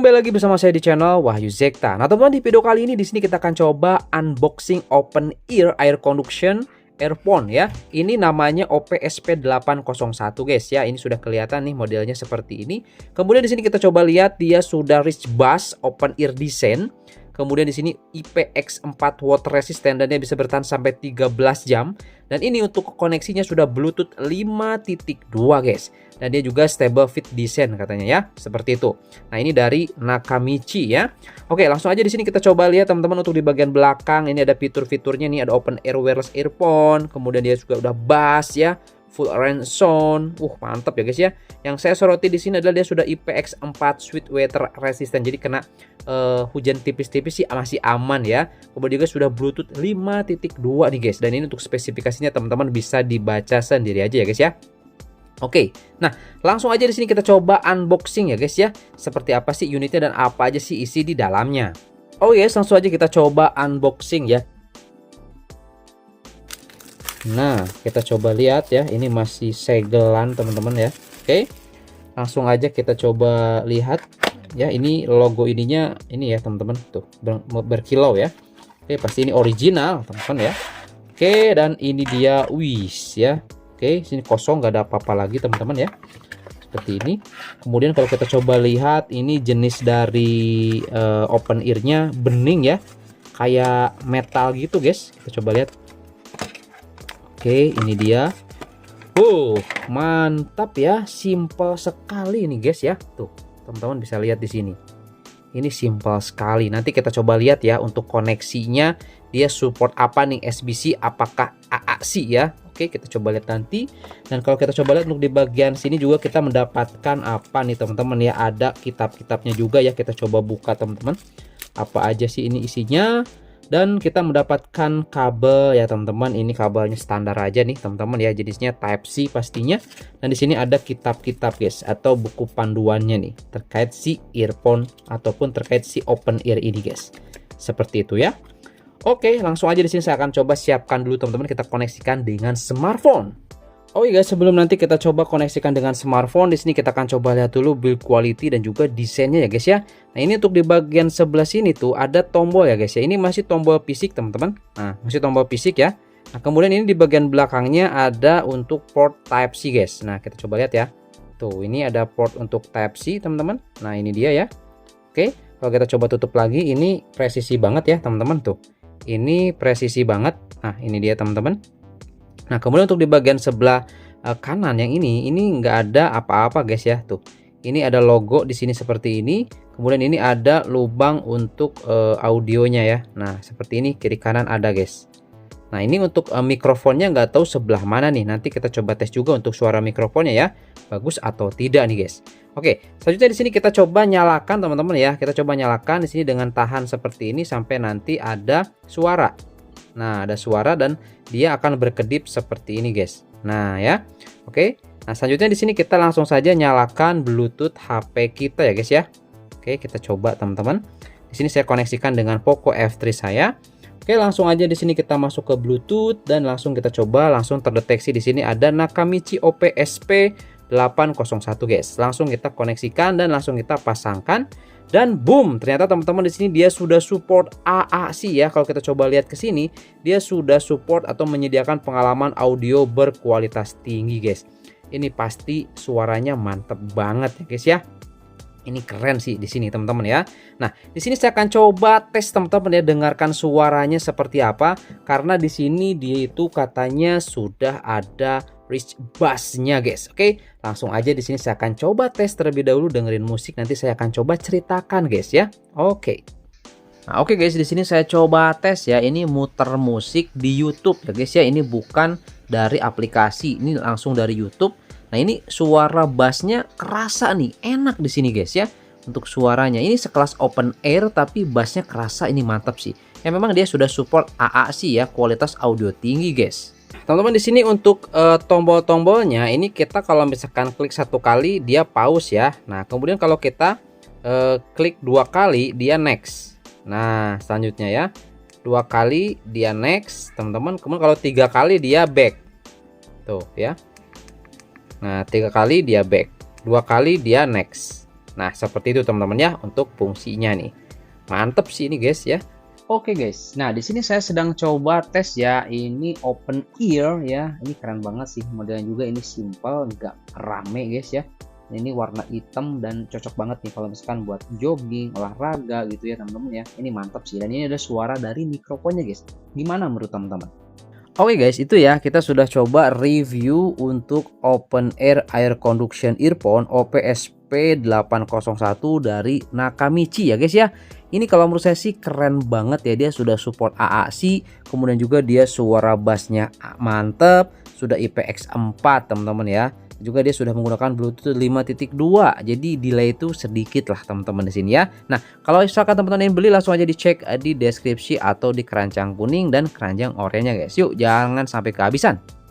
kembali lagi bersama saya di channel Wahyu Zekta. Nah, teman-teman, di video kali ini di sini kita akan coba unboxing open ear air conduction earphone ya. Ini namanya OPSP801 guys ya. Ini sudah kelihatan nih modelnya seperti ini. Kemudian di sini kita coba lihat dia sudah rich bass open ear design. Kemudian di sini IPX4 water resistant dan dia bisa bertahan sampai 13 jam. Dan ini untuk koneksinya sudah Bluetooth 5.2 guys. Dan dia juga stable fit design katanya ya, seperti itu. Nah, ini dari Nakamichi ya. Oke, langsung aja di sini kita coba lihat teman-teman untuk di bagian belakang ini ada fitur-fiturnya nih, ada open ear wireless earphone, kemudian dia juga udah bass ya. Full range sound, mantap ya guys ya. Yang saya soroti di sini adalah dia sudah IPX4 sweet water resistant, jadi kena hujan tipis-tipis sih masih aman ya. Kemudian juga sudah Bluetooth 5.2 nih guys. Dan ini untuk spesifikasinya teman-teman bisa dibaca sendiri aja ya guys ya. Oke, nah langsung aja di sini kita coba unboxing ya guys ya. Seperti apa sih unitnya dan apa aja sih isi di dalamnya. Oh yes, langsung aja kita coba unboxing ya. Nah, kita coba lihat ya, ini masih segelan teman-teman ya. Oke, langsung aja kita coba lihat ya. Ini logo ininya ini ya teman-teman, tuh berkilau ya. Oke, pasti ini original teman-teman ya. Oke, dan ini dia wis ya. Oke, sini kosong, nggak ada apa-apa lagi teman-teman ya. Seperti ini. Kemudian kalau kita coba lihat, ini jenis dari open ear-nya bening ya, kayak metal gitu guys. Kita coba lihat. Oke, ini dia. Mantap ya, simple sekali nih guys ya. Tuh, teman-teman bisa lihat di sini. Ini simple sekali. Nanti kita coba lihat ya untuk koneksinya, dia support apa nih, SBC apakah AAC ya. Oke, kita coba lihat nanti. Dan kalau kita coba lihat untuk di bagian sini juga kita mendapatkan apa nih teman-teman ya, ada kitab-kitabnya juga ya. Kita coba buka teman-teman. Apa aja sih ini isinya? Dan kita mendapatkan kabel ya teman-teman. Ini kabelnya standar aja nih teman-teman ya, jenisnya Type C pastinya. Dan di sini ada kitab-kitab guys, atau buku panduannya nih terkait si earphone ataupun terkait si open ear ini guys. Seperti itu ya. Oke, langsung aja di sini saya akan coba siapkan dulu teman-teman, kita koneksikan dengan smartphone. Oh iya guys, sebelum nanti kita coba koneksikan dengan smartphone, di sini kita akan coba lihat dulu build quality dan juga desainnya ya guys ya. Nah, ini untuk di bagian sebelah sini tuh ada tombol ya guys ya. Ini masih tombol fisik teman-teman. Nah, masih tombol fisik ya. Nah, kemudian ini di bagian belakangnya ada untuk port Type C guys. Nah, kita coba lihat ya. Tuh, ini ada port untuk Type C teman-teman. Nah, ini dia ya. Oke, kalau kita coba tutup lagi, ini presisi banget ya teman-teman tuh. Ini presisi banget. Nah, ini dia teman-teman. Nah, kemudian untuk di bagian sebelah kanan yang ini nggak ada apa-apa guys ya. Tuh, ini ada logo di sini seperti ini. Kemudian ini ada lubang untuk audionya ya. Nah, seperti ini kiri kanan ada guys. Nah, ini untuk mikrofonnya nggak tahu sebelah mana nih. Nanti kita coba tes juga untuk suara mikrofonnya ya, bagus atau tidak nih guys. Oke, selanjutnya di sini kita coba nyalakan teman-teman ya. Kita coba nyalakan di sini dengan tahan seperti ini sampai nanti ada suara. Nah, ada suara dan dia akan berkedip seperti ini guys. Nah ya, oke. Nah, selanjutnya di sini kita langsung saja nyalakan Bluetooth HP kita ya guys ya. Oke, kita coba teman-teman. Di sini saya koneksikan dengan Poco F3 saya. Oke, langsung aja di sini kita masuk ke Bluetooth dan langsung kita coba, langsung terdeteksi di sini ada Nakamichi OPSP801 guys. Langsung kita koneksikan dan langsung kita pasangkan. Dan boom, ternyata teman-teman di sini dia sudah support AAC ya. Kalau kita coba lihat ke sini, dia sudah support atau menyediakan pengalaman audio berkualitas tinggi guys. Ini pasti suaranya mantep banget ya guys ya. Ini keren sih di sini teman-teman ya. Nah, di sini saya akan coba tes teman-teman ya, dengarkan suaranya seperti apa. Karena di sini dia itu katanya sudah ada rich bass-nya guys. Oke, langsung aja di sini saya akan coba tes terlebih dahulu, dengerin musik, nanti saya akan coba ceritakan guys ya. Oke. Nah, oke guys, di sini saya coba tes ya. Ini muter musik di YouTube ya guys ya. Ini bukan dari aplikasi, ini langsung dari YouTube. Nah, ini suara bassnya kerasa nih, enak di sini guys ya. Untuk suaranya ini sekelas open air tapi bassnya kerasa, ini mantap sih. Ya memang dia sudah support AAC ya, kualitas audio tinggi guys. Teman-teman di sini untuk tombol-tombolnya ini kita kalau misalkan klik satu kali dia pause ya. Nah, kemudian kalau kita klik dua kali dia next. Nah, selanjutnya ya, dua kali dia next teman-teman. Kemudian kalau tiga kali dia back. Tuh ya. Nah, tiga kali dia back, dua kali dia next. Nah, seperti itu teman-teman ya untuk fungsinya nih. Mantep sih ini guys ya. Oke guys, nah di sini saya sedang coba tes ya, ini open ear ya, ini keren banget sih modelnya juga, ini simple, nggak rame guys ya. Ini warna hitam dan cocok banget nih kalau misalkan buat jogging, olahraga gitu ya teman-teman ya. Ini mantap sih, dan ini ada suara dari mikrofonnya guys. Gimana menurut teman-teman? Oke guys, itu ya kita sudah coba review untuk open air conduction earphone OPSP 801 dari Nakamichi ya guys ya. Ini kalau menurut saya sih keren banget ya, dia sudah support AAC, kemudian juga dia suara bassnya mantep, sudah IPX4 teman-teman ya. Juga dia sudah menggunakan Bluetooth 5.2, jadi delay itu sedikit lah teman-teman di sini ya. Nah, kalau misalkan teman-teman ingin beli langsung aja dicek di deskripsi atau di keranjang kuning dan keranjang oranye guys. Yuk, jangan sampai kehabisan.